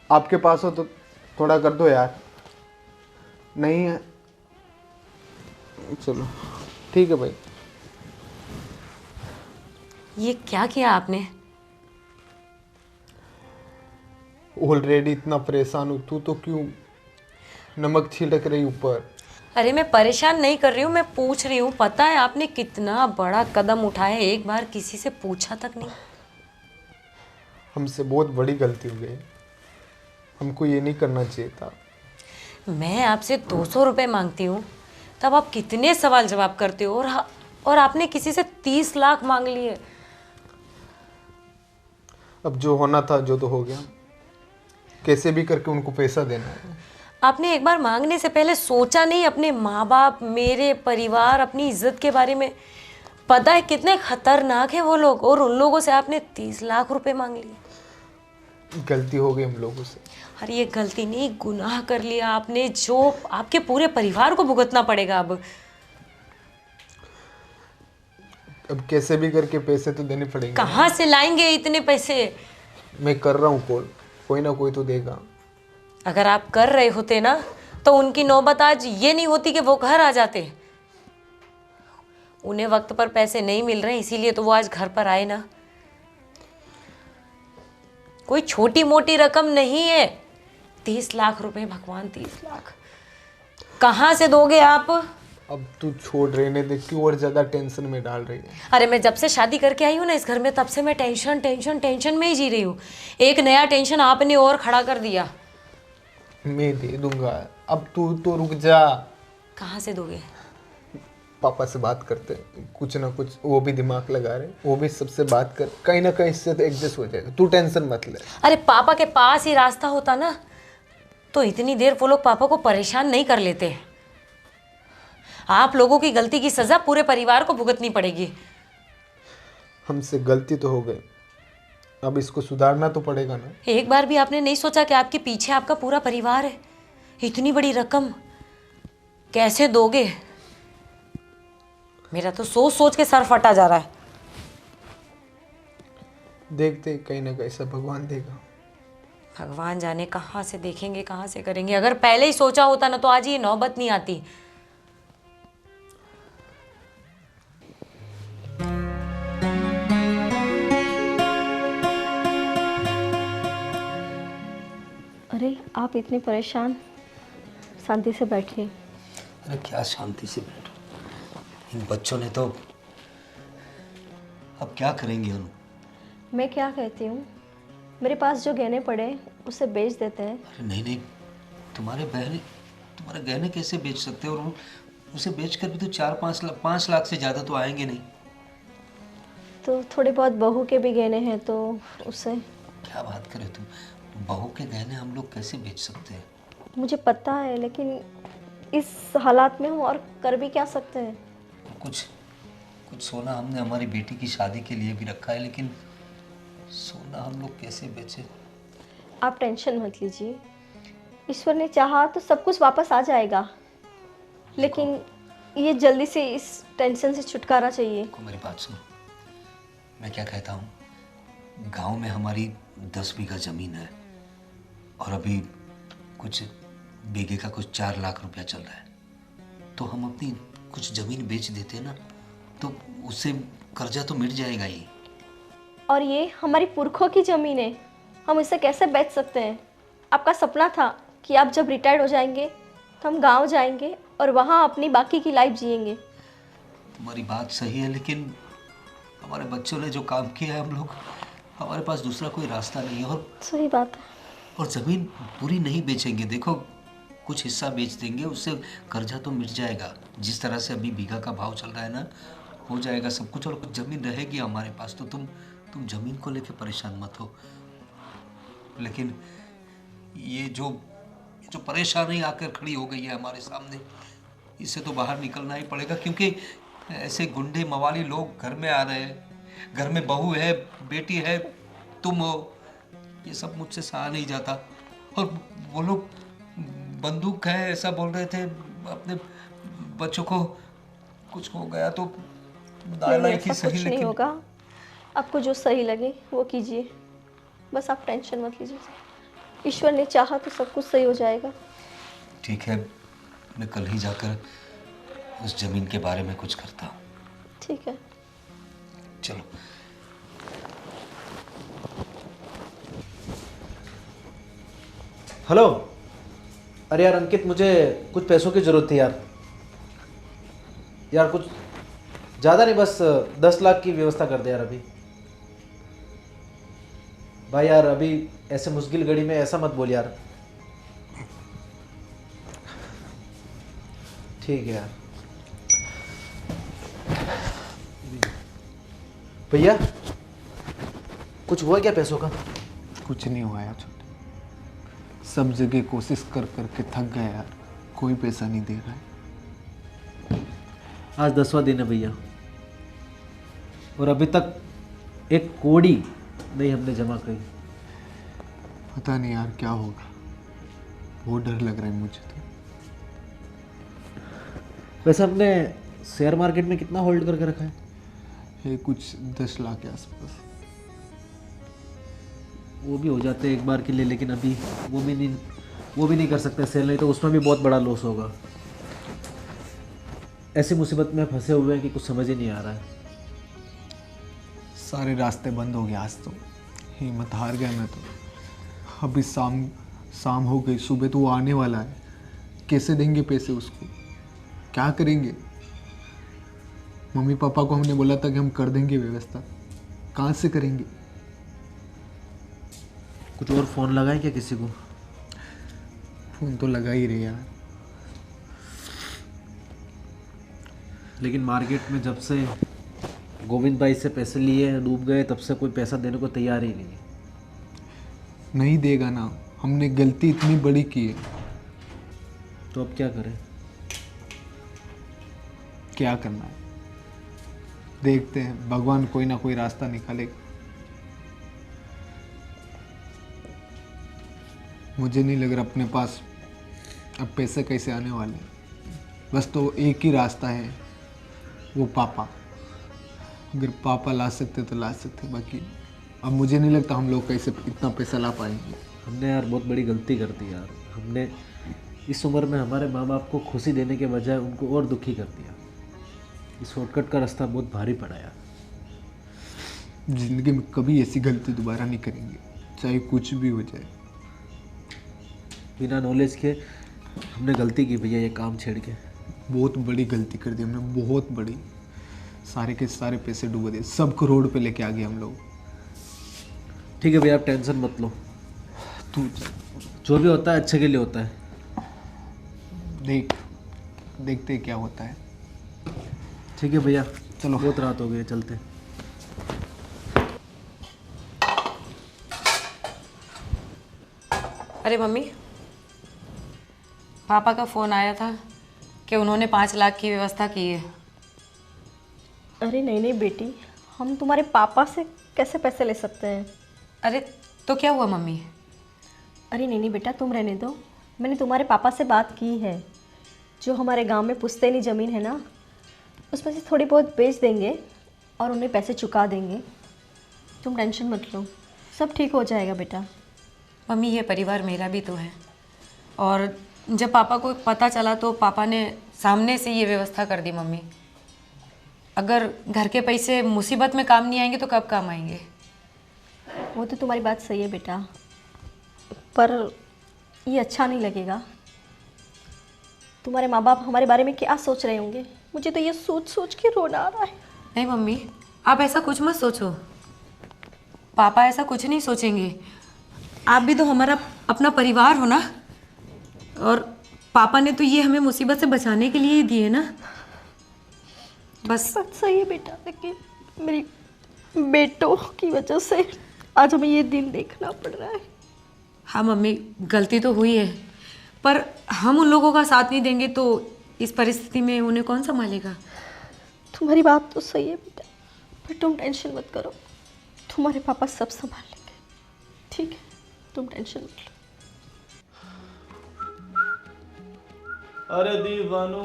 आपके पास हो तो थोड़ा कर दो यार। नहीं है, चलो ठीक है भाई। ये क्या किया आपने? ऑलरेडी इतना परेशान हूँ, तू तो क्यों नमक छिड़क रही ऊपर? अरे मैं परेशान नहीं कर रही हूँ, मैं पूछ रही हूँ। पता है आपने कितना बड़ा कदम उठाया, एक बार किसी से पूछा तक नहीं। हमसे बहुत बड़ी गलती हो गई, हमको ये नहीं करना चाहिए था। मैं आपसे 200 रुपये मांगती हूँ, तब आप कितने सवाल जवाब करते हो, और आपने किसी से 30 लाख मांग लिए। अब जो होना था जो तो हो गया, कैसे भी करके उनको पैसा देना है। आपने एक बार मांगने से पहले सोचा नहीं अपने माँ बाप, मेरे परिवार, अपनी इज्जत के बारे में? पता है कितने खतरनाक है वो लोग, और उन लोगों से आपने 30 लाख रुपए मांग लिए। गलती हो गई हम लोगों से। अरे ये गलती नहीं, गुनाह कर लिया आपने, जो आपके पूरे परिवार को भुगतना पड़ेगा अब। अब कैसे भी करके पैसे तो देने पड़ेंगे। कहाँ से लाएंगे इतने पैसे? मैं कर रहा हूँ कॉल, कोई ना कोई तो देगा। अगर आप कर रहे होते ना तो उनकी नौबत आज ये नहीं होती कि वो घर आ जाते। उन्हें वक्त पर पैसे नहीं मिल रहे, इसीलिए तो वो आज घर पर आए ना। कोई छोटी मोटी रकम नहीं है, 30 लाख रुपए। भगवान, 30 लाख कहाँ से दोगे आप? अब तू छोड़, रहने दे, क्यों और ज्यादा टेंशन में डाल रही है? अरे मैं जब से शादी करके आई हूँ ना इस घर में, तब से मैं टेंशन टेंशन टेंशन में ही जी रही हूँ। एक नया टेंशन आपने और खड़ा कर दिया। मैं दे दूंगा, अब तू तो रुक जा। कहाँ से दोगे? पापा से बात करते हैं, कुछ ना कुछ वो भी दिमाग लगा रहे, वो भी सबसे बात कर, कहीं ना कहीं इससे तो एडजस्ट हो जाएगा। तू टेंशन मत ले। अरे पापा के पास ही रास्ता होता ना, तो इतनी देर वो लोग पापा को परेशान नहीं कर लेते। आप लोगों की गलती की सजा पूरे परिवार को भुगतनी पड़ेगी। हमसे गलती तो हो गई, अब इसको सुधारना तो पड़ेगा ना। एक बार भी आपने नहीं सोचा कि आपके पीछे आपका पूरा परिवार है? इतनी बड़ी रकम कैसे दोगे? मेरा तो सोच सोच के सर फटा जा रहा है। देखते कहीं ना कहीं सब भगवान देगा। भगवान जाने कहाँ से देखेंगे, कहाँ से करेंगे। अगर पहले ही सोचा होता ना तो आज ये नौबत नहीं आती। अरे आप इतने परेशान, शांति से बैठिए। अरे क्या शांति से बैठो, इन बच्चों ने तो, अब क्या करेंगे हम? मैं क्या कहती हूँ, मेरे पास जो गहने पड़े उसे बेच देते हैं। अरे नहीं नहीं, तुम्हारे गहने कैसे बेच सकते हो? और उसे बेचकर भी तो 4-5 लाख से ज़्यादा तो आएंगे नहीं। तो थोड़े बहुत बहू के भी गहने हैं तो उसे। क्या बात करे तुम? बहू के गहने हम लोग कैसे बेच सकते हैं? मुझे पता है, लेकिन इस हालात में हम और कर भी क्या सकते हैं। कुछ सोना हमने हमारी बेटी की शादी के लिए भी रखा है, लेकिन सोना हम लोग कैसे बेचे? आप टेंशन मत लीजिए, ईश्वर ने चाहा तो सब कुछ वापस आ जाएगा, लेकिन ये जल्दी से इस टेंशन से छुटकारा चाहिए। को मेरी बात सुनो, मैं क्या कहता हूँ, गांव में हमारी 10 बीघा ज़मीन है और अभी कुछ बीघे का कुछ 4 लाख रुपया चल रहा है। तो हम अपनी कुछ ज़मीन बेच देते हैं ना, तो उससे कर्जा तो मिट जाएगा ही। और ये हमारी पुरखों की ज़मीन है, हम इसे कैसे बेच सकते हैं? आपका सपना था कि आप जब रिटायर्ड हो जाएंगे तो हम गांव जाएंगे और वहाँ अपनी बाकी की लाइफ जिएंगे। तुम्हारी बात सही है, लेकिन हमारे बच्चों ने जो काम किया है, हम लोग, हमारे पास दूसरा कोई रास्ता नहीं है। और सही बात है। और ज़मीन पूरी नहीं बेचेंगे, देखो कुछ हिस्सा बेच देंगे, उससे कर्जा तो मिट जाएगा। जिस तरह से अभी बीघा का भाव चल रहा है ना, हो जाएगा सब कुछ, और कुछ ज़मीन रहेगी हमारे पास। तो तुम ज़मीन को लेके परेशान मत हो। लेकिन ये जो परेशानी आकर खड़ी हो गई है हमारे सामने, इससे तो बाहर निकलना ही पड़ेगा, क्योंकि ऐसे गुंडे मवाली लोग घर में आ रहे हैं। घर में बहू है, बेटी है, तुम हो, ये सब मुझसे सहा नहीं जाता। और वो लोग बंदूक है ऐसा बोल रहे थे, अपने बच्चों को कुछ हो गया तो डाला ही ऐसा सही। कुछ नहीं होगा, आपको जो सही लगे वो कीजिए, बस आप टेंशन मत लीजिए। ईश्वर ने चाहा तो सब कुछ सही हो जाएगा। ठीक है, मैं कल ही जाकर उस जमीन के बारे में कुछ करता हूँ। ठीक है, चलो। हेलो। अरे यार अंकित, मुझे कुछ पैसों की ज़रूरत थी यार। कुछ ज़्यादा नहीं, बस 10 लाख की व्यवस्था कर दे यार अभी। भाई यार, अभी ऐसे मुश्किल घड़ी में ऐसा मत बोल यार। ठीक है यार। भैया, कुछ हुआ क्या पैसों का? कुछ नहीं हुआ यार, सब जगह कोशिश कर करके थक गए यार, कोई पैसा नहीं दे रहा है। आज 10वां दिन है भैया, और अभी तक 1 कौड़ी नहीं हमने जमा करी। पता नहीं यार क्या होगा, बहुत डर लग रहा है मुझे तो। वैसे हमने शेयर मार्केट में कितना होल्ड करके रखा है? ये कुछ 10 लाख के आसपास। वो भी हो जाते हैं एक बार के लिए, लेकिन अभी वो भी नहीं कर सकते सेल, नहीं तो उसमें भी बहुत बड़ा लॉस होगा। ऐसी मुसीबत में फंसे हुए हैं कि कुछ समझ ही नहीं आ रहा है। सारे रास्ते बंद हो गए आज तो, हिम्मत हार गया मैं तो। अभी शाम हो गई, सुबह तो वो आने वाला है, कैसे देंगे पैसे उसको, क्या करेंगे? मम्मी पापा को हमने बोला था कि हम कर देंगे व्यवस्था, कहाँ से करेंगे? कुछ और फ़ोन लगाएं क्या किसी को? फ़ोन तो लगा ही रहे यार, लेकिन मार्केट में जब से गोविंद भाई से पैसे लिए डूब गए, तब से कोई पैसा देने को तैयार ही नहीं है। नहीं देगा ना, हमने गलती इतनी बड़ी की है, तो अब क्या करें? क्या करना है देखते हैं, भगवान कोई ना कोई रास्ता निकालेगा। मुझे नहीं लग रहा अपने पास अब पैसे कैसे आने वाले हैं। बस तो एक ही रास्ता है, वो पापा। अगर पापा ला सकते तो ला सकते, बाकी अब मुझे नहीं लगता हम लोग कैसे इतना पैसा ला पाएंगे। हमने यार बहुत बड़ी गलती कर दी यार। हमने इस उम्र में हमारे माँ बाप को खुशी देने के बजाय उनको और दुखी कर दिया। इस शॉर्टकट का रास्ता बहुत भारी पड़ा यार। जिंदगी में कभी ऐसी गलती दोबारा नहीं करेंगे, चाहे कुछ भी हो जाए। बिना नॉलेज के हमने गलती की भैया, ये काम छेड़ के। बहुत बड़ी गलती कर दी हमने, बहुत बड़ी। सारे के सारे पैसे डुबा दिए, सबको रोड पे लेके आ गए हम लोग। ठीक है भैया, आप टेंशन मत लो। तू जो भी होता है अच्छे के लिए होता है। देखते क्या होता है। ठीक है भैया, चलो। बहुत रात हो गई है, चलते। अरे मम्मी, पापा का फ़ोन आया था कि उन्होंने 5 लाख की व्यवस्था की है। अरे नहीं नहीं बेटी, हम तुम्हारे पापा से कैसे पैसे ले सकते हैं? अरे तो क्या हुआ मम्मी? अरे नहीं नहीं बेटा, तुम रहने दो। मैंने तुम्हारे पापा से बात की है। जो हमारे गांव में पुश्तैनी ज़मीन है ना, उसमें से थोड़ी बहुत बेच देंगे और उन्हें पैसे चुका देंगे। तुम टेंशन मत लो, सब ठीक हो जाएगा बेटा। मम्मी, ये परिवार मेरा भी तो है, और जब पापा को पता चला तो पापा ने सामने से ये व्यवस्था कर दी। मम्मी, अगर घर के पैसे मुसीबत में काम नहीं आएंगे तो कब काम आएंगे? वो तो तुम्हारी बात सही है बेटा, पर ये अच्छा नहीं लगेगा। तुम्हारे माँ बाप हमारे बारे में क्या सोच रहे होंगे? मुझे तो ये सोच सोच के रोना आ रहा है। नहीं मम्मी, आप ऐसा कुछ मत सोचो। पापा ऐसा कुछ नहीं सोचेंगे। आप भी तो हमारा अपना परिवार हो ना, और पापा ने तो ये हमें मुसीबत से बचाने के लिए ही दिए ना। बस बात सही है बेटा, लेकिन मेरी बेटों की वजह से आज हमें ये दिन देखना पड़ रहा है। हाँ मम्मी, गलती तो हुई है, पर हम उन लोगों का साथ नहीं देंगे तो इस परिस्थिति में उन्हें कौन संभालेगा? तुम्हारी बात तो सही है बेटा, पर तुम टेंशन मत करो, तुम्हारे पापा सब संभाल लेंगे। ठीक है, तुम टेंशन मत लो। अरे दीवानो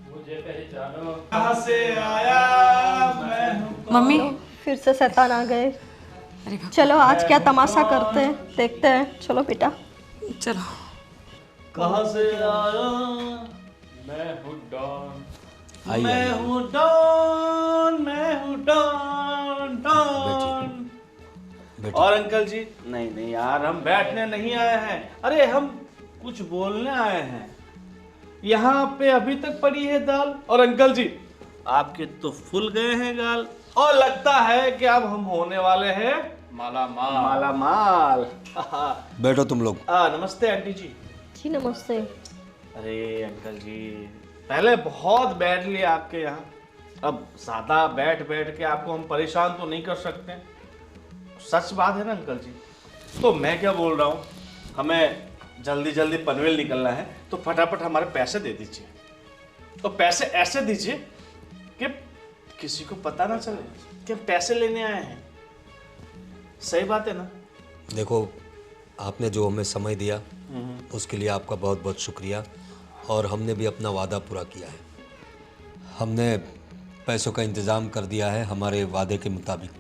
मुझे पहचानो, कहाँ से आया मैं हूँ। मम्मी, फिर से शैतान आ गए। अरे बाप, चलो आज क्या तमाशा करते हैं, देखते हैं। चलो बेटा। चलो। कहाँ से आया मैं हूँ डॉन। मैं हूँ डॉन, मैं हूँ डॉन डॉन। और अंकल जी, नहीं नहीं यार, हम बैठने नहीं आए हैं, अरे हम कुछ बोलने आए हैं। यहाँ पे अभी तक पड़ी है दाल, और अंकल जी आपके तो फूल गए हैं गाल, और लगता है कि अब हम होने वाले हैं माला माल। माला माल। बैठो तुम लोग। नमस्ते आंटी जी। जी नमस्ते। अरे अंकल जी, पहले बहुत बैठ लिया आपके यहाँ, अब ज़्यादा बैठ बैठ के आपको हम परेशान तो नहीं कर सकते। सच बात है ना अंकल जी? तो मैं क्या बोल रहा हूँ, हमें जल्दी जल्दी पनवेल निकलना है, तो फटाफट हमारे पैसे दे दीजिए, तो पैसे ऐसे दीजिए कि किसी को पता ना चले कि हम पैसे लेने आए हैं। सही बात है ना? देखो, आपने जो हमें समय दिया उसके लिए आपका बहुत बहुत शुक्रिया, और हमने भी अपना वादा पूरा किया है। हमने पैसों का इंतज़ाम कर दिया है हमारे वादे के मुताबिक।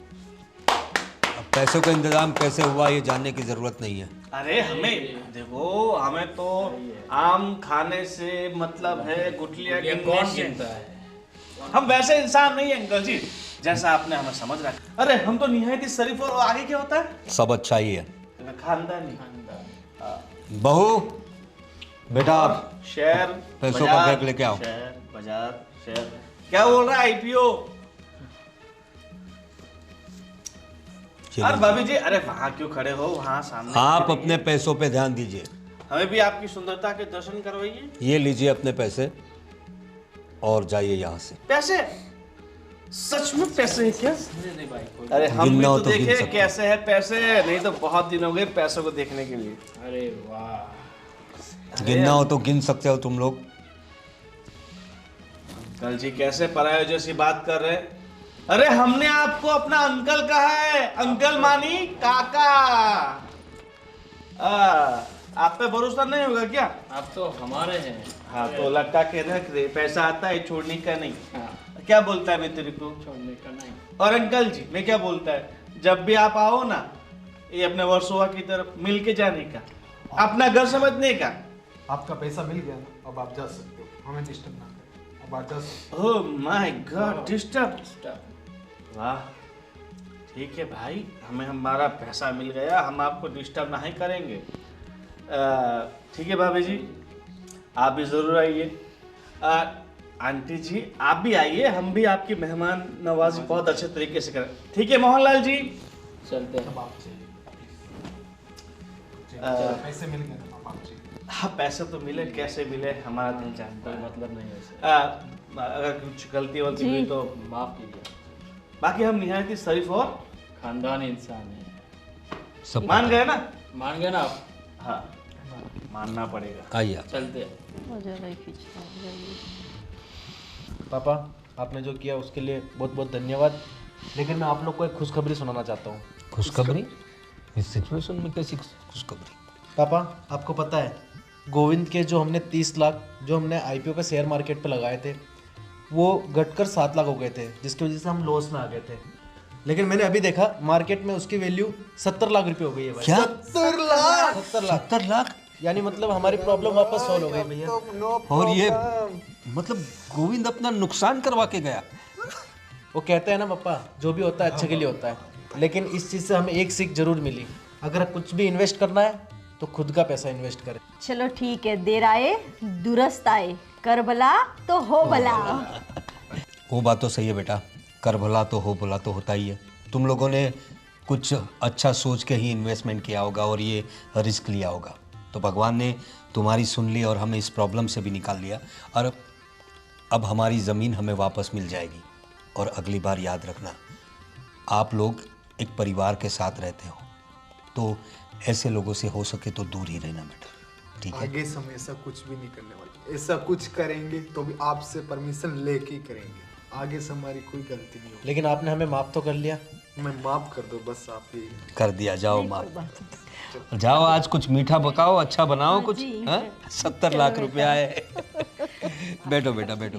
अब पैसों का इंतज़ाम कैसे हुआ ये जानने की ज़रूरत नहीं है। अरे हमें देखो, हमें तो आम खाने से मतलब है, गुठलियाँ ये गिनने कौन से। गिनता है? हम वैसे इंसान नहीं है अंकल जी जैसा आपने हमें समझ रखा। अरे हम तो निहायत ही शरीफ, और आगे क्या होता है? सब अच्छा ही है। खानदानी। बहू, बेटा आप शेयर पैसों का बाजार, बैग लेके आओ। शेयर बाजार, शेयर क्या बोल रहा है? आईपीओ। अरे भाभी जी, अरे वहाँ क्यों खड़े हो, वहाँ सामने। आप अपने पैसों पे ध्यान दीजिए। हमें भी आपकी सुंदरता के दर्शन करवाइए। ये लीजिए अपने पैसे और जाइए यहाँ से। पैसे? सच में पैसे हैं क्या? नहीं भाई कोई। अरे हम भी गिनना हो तो तो गिन देखे सकते हो। कैसे है पैसे, नहीं तो बहुत दिन हो गए पैसों को देखने के लिए। अरे वाह। गिनना हो तो गिन सकते हो तुम लोग। अंकल जी कैसे पराये जैसी बात कर रहे हैं? अरे हमने आपको अपना अंकल कहा है, अंकल मानी काका। आप पे भरोसा नहीं होगा क्या? आप तो हमारे हैं। हाँ तो लटका के रख दे, पैसा आता है छोड़ने का नहीं। हाँ, क्या बोलता है मैं तेरे को? छोड़ने का नहीं। और अंकल जी मैं क्या बोलता है, जब भी आप आओ ना ये अपने वर्सोवा की तरफ मिल के जाने का, अपना घर समझने का। आपका पैसा मिल गया ना, अब आप जा सकते हो, हमें डिस्टर्ब ना करें, अब आप जा सकते oh my God, disturb. Stop. वाह ठीक है भाई, हमें हमारा पैसा मिल गया, हम आपको डिस्टर्ब नहीं करेंगे। ठीक है भाभी जी, आप भी ज़रूर आइए। आंटी जी आप भी आइए, हम भी आपकी मेहमान नवाजी बहुत अच्छे तरीके से करें। ठीक है मोहनलाल जी? चलते हैं। हो। आप पैसे मिल गए ना, अब आप चाहिए। हाँ पैसे तो मिले, कैसे मिले हमारा दिल जानता कोई है। मतलब नहीं है इससे। अगर कुछ गलती वलती हुई तो माफ कीजिए। बाकी हम निहायत ही शरीफ और खानदानी इंसान है। सब मान गए ना? मान गए ना आप? हाँ मानना पड़ेगा। आइए आप। चलते हैं। पापा आपने जो किया उसके लिए बहुत बहुत धन्यवाद, लेकिन मैं आप लोग को एक खुशखबरी सुनाना चाहता हूँ। खुशखबरी? इस सिचुएशन में कैसी खुशखबरी? पापा आपको पता है गोविंद के जो हमने 30 लाख जो हमने आईपीओ के शेयर मार्केट पे लगाए थे वो घटकर 7 लाख हो गए थे, जिसकी वजह से हम लॉस में आ गए थे। लेकिन मैंने अभी देखा मार्केट में उसकी वैल्यू 70 लाख रुपए हो गई है भाई। क्या? 70 लाख 70 लाख? यानी मतलब हमारी प्रॉब्लम वापस सॉल्व हो गई भैया। और ये मतलब गोविंद अपना नुकसान करवा के गया? वो कहते हैं ना पापा, जो भी होता है अच्छे के लिए होता है, लेकिन इस चीज़ से हमें एक सीख जरूर मिली, अगर कुछ भी इन्वेस्ट करना है तो खुद का पैसा इन्वेस्ट करें। चलो ठीक है, देर आए दुरुस्त आए, कर भला तो हो भला। वो बात तो सही है बेटा, कर भला तो हो भला तो होता ही है। तुम लोगों ने कुछ अच्छा सोच के ही इन्वेस्टमेंट किया होगा और ये रिस्क लिया होगा, तो भगवान ने तुम्हारी सुन ली और हमें इस प्रॉब्लम से भी निकाल लिया। और अब हमारी ज़मीन हमें वापस मिल जाएगी। और अगली बार याद रखना, आप लोग एक परिवार के साथ रहते हो, तो ऐसे लोगों से हो सके तो दूर ही रहना बेटा, ठीक है? आगे से हम ऐसा कुछ भी नहीं करने वाले, ऐसा कुछ करेंगे तो भी आपसे परमिशन लेके ही करेंगे, आगे से हमारी कोई गलती नहीं होगी। लेकिन आपने हमें माफ़ तो कर लिया। मैं माफ कर दो बस, आप ही। कर दिया, जाओ माँ जाओ, आज कुछ मीठा पकाओ, अच्छा बनाओ कुछ। हाँ 70 लाख रुपया है। बैठो बेटा बैठो।